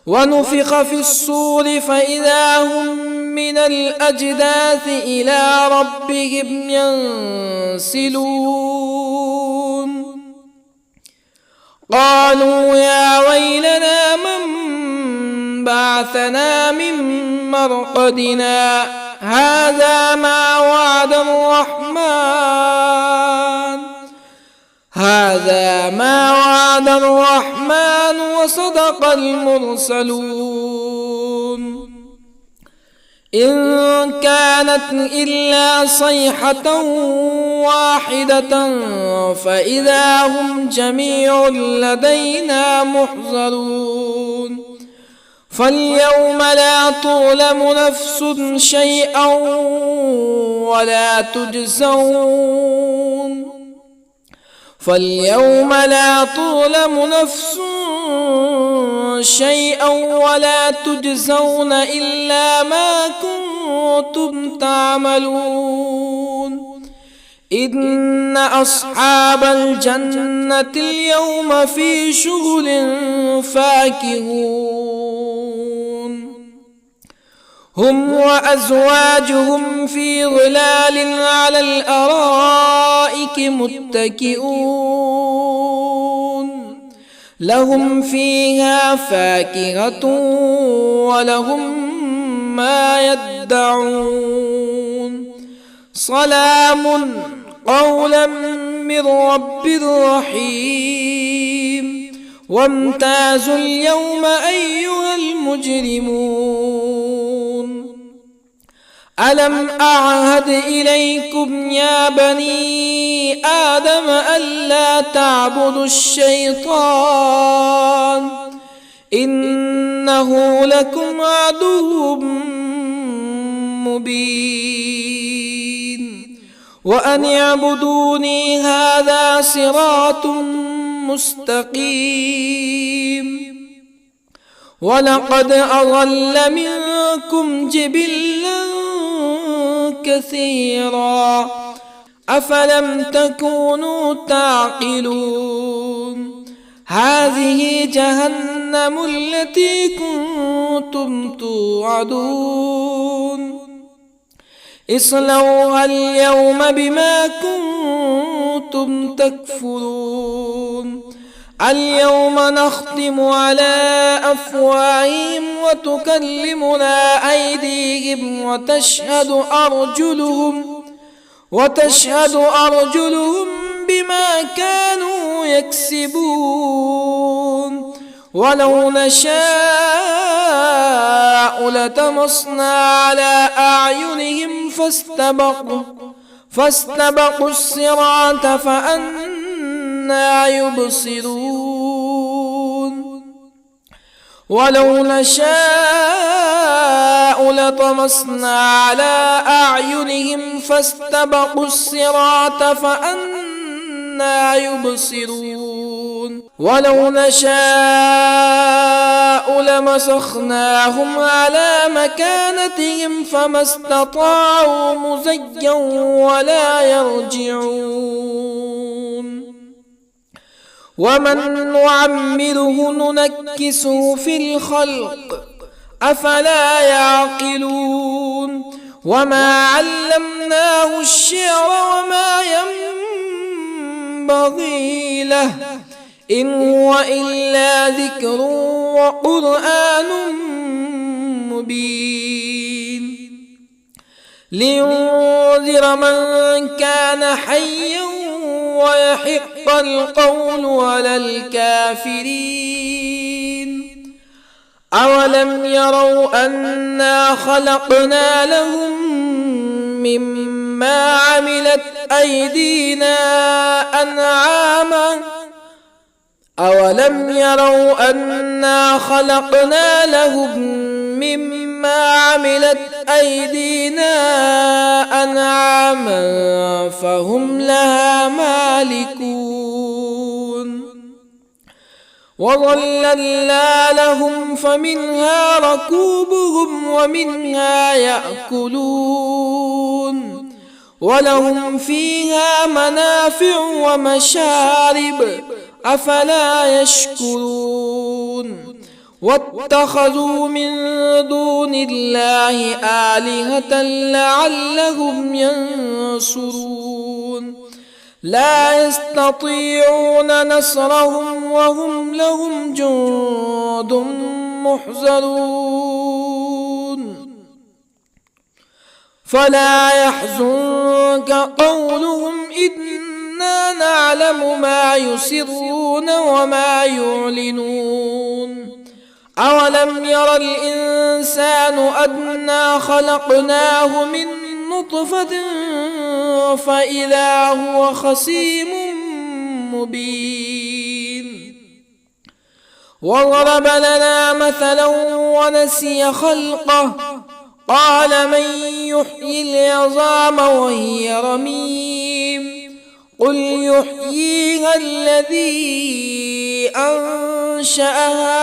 A: ونفخ في الصور فإذا هم من الأجداث إلى ربهم ينسلون قالوا يا ويلنا من بعثنا من مرقدنا هذا ما وعد الرحمن وصدق المرسلون إن كانت إلا صيحة واحدة فإذا هم جميع لدينا محضرون فاليوم لا تظلم نفس شيئا ولا تجزون إلا ما كنتم تعملون إن أصحاب الجنة اليوم في شغل فاكهون هم وأزواجهم في ظلال على الأرائك متكئون لهم فيها فاكهة ولهم ما يدعون سلام قولا من رب رحيم وامتازوا اليوم أيها المجرمون ألم أعهد إليكم يا بني آدم ألا تعبدوا الشيطان إنه لكم عدو مبين وأن اعبدوني هذا صراط مستقيم ولقد أضل منكم جبلا كثيرا أفلم تكونوا تعقلون هذه جهنم التي كنتم توعدون اصلوها اليوم بما كنتم تكفرون اليوم نختم على أفواههم وتكلمنا أيديهم وتشهد أرجلهم بما كانوا يكسبون ولو نشاء لطمسنا على أعينهم فاستبقوا الصراط فأنى يبصرون ولو نشاء لطمسنا على أعينهم فاستبقوا الصراط فأنى يبصرون ولو نشاء لمسخناهم على مكانتهم فما استطاعوا مزيا ولا يرجعون ومن نعمره ننكسه في الخلق أفلا يعقلون وما علمناه الشعر وما ينبغي له إن هو إلا ذكر وقرآن مبين لينذر من كان حيا ويحق القول على الكافرين أولم يروا أنا خلقنا لهم مما عملت أيدينا أنعاما أولم يروا أنا خلقنا لهم مما عملت أيدينا أنعاما فهم لها مالكون وظللنا لهم فمنها ركوبهم ومنها يأكلون ولهم فيها منافع ومشارب أفلا يشكرون واتخذوا من دون الله آلهة لعلهم ينصرون لا يستطيعون نصرهم وهم لهم جند محضرون فلا يحزنك قولهم إنا نعلم ما يسرون وما يعلنون أولم ير الإنسان أنا خلقناه من نطفة فإذا هو خصيم مبين وضرب لنا مثلا ونسي خلقه قال من يحيي العظام وهي رميم قل يحييها الذي أنشأها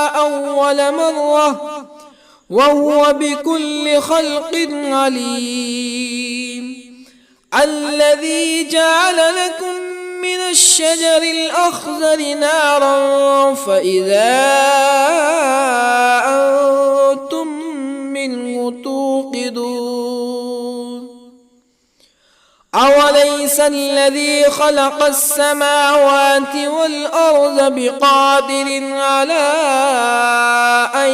A: أول مرة وهو بكل خلق عليم الذي جعل لكم من الشجر الأخضر نارا فإذا أنتم منه توقدون أوليس الذي خلق السماوات والأرض بقادر على أن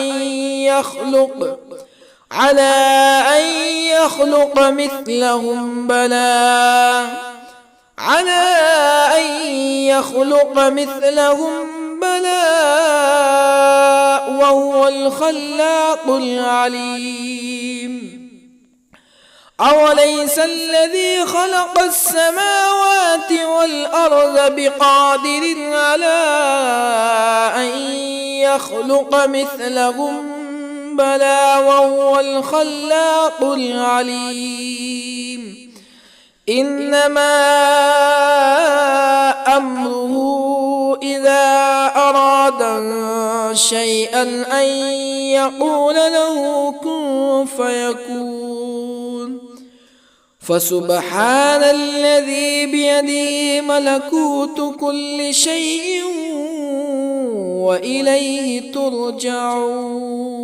A: يخلق مثلهم بلى وهو الخلاق العليم أوليس الذي خلق السماوات والأرض بقادر على أن يخلق مثلهم بلى وهو الخلاق العليم إنما أمره إذا أراد شيئا أن يقول له كن فيكون فسبحان الذي بيده ملكوت كل شيء وإليه ترجعون.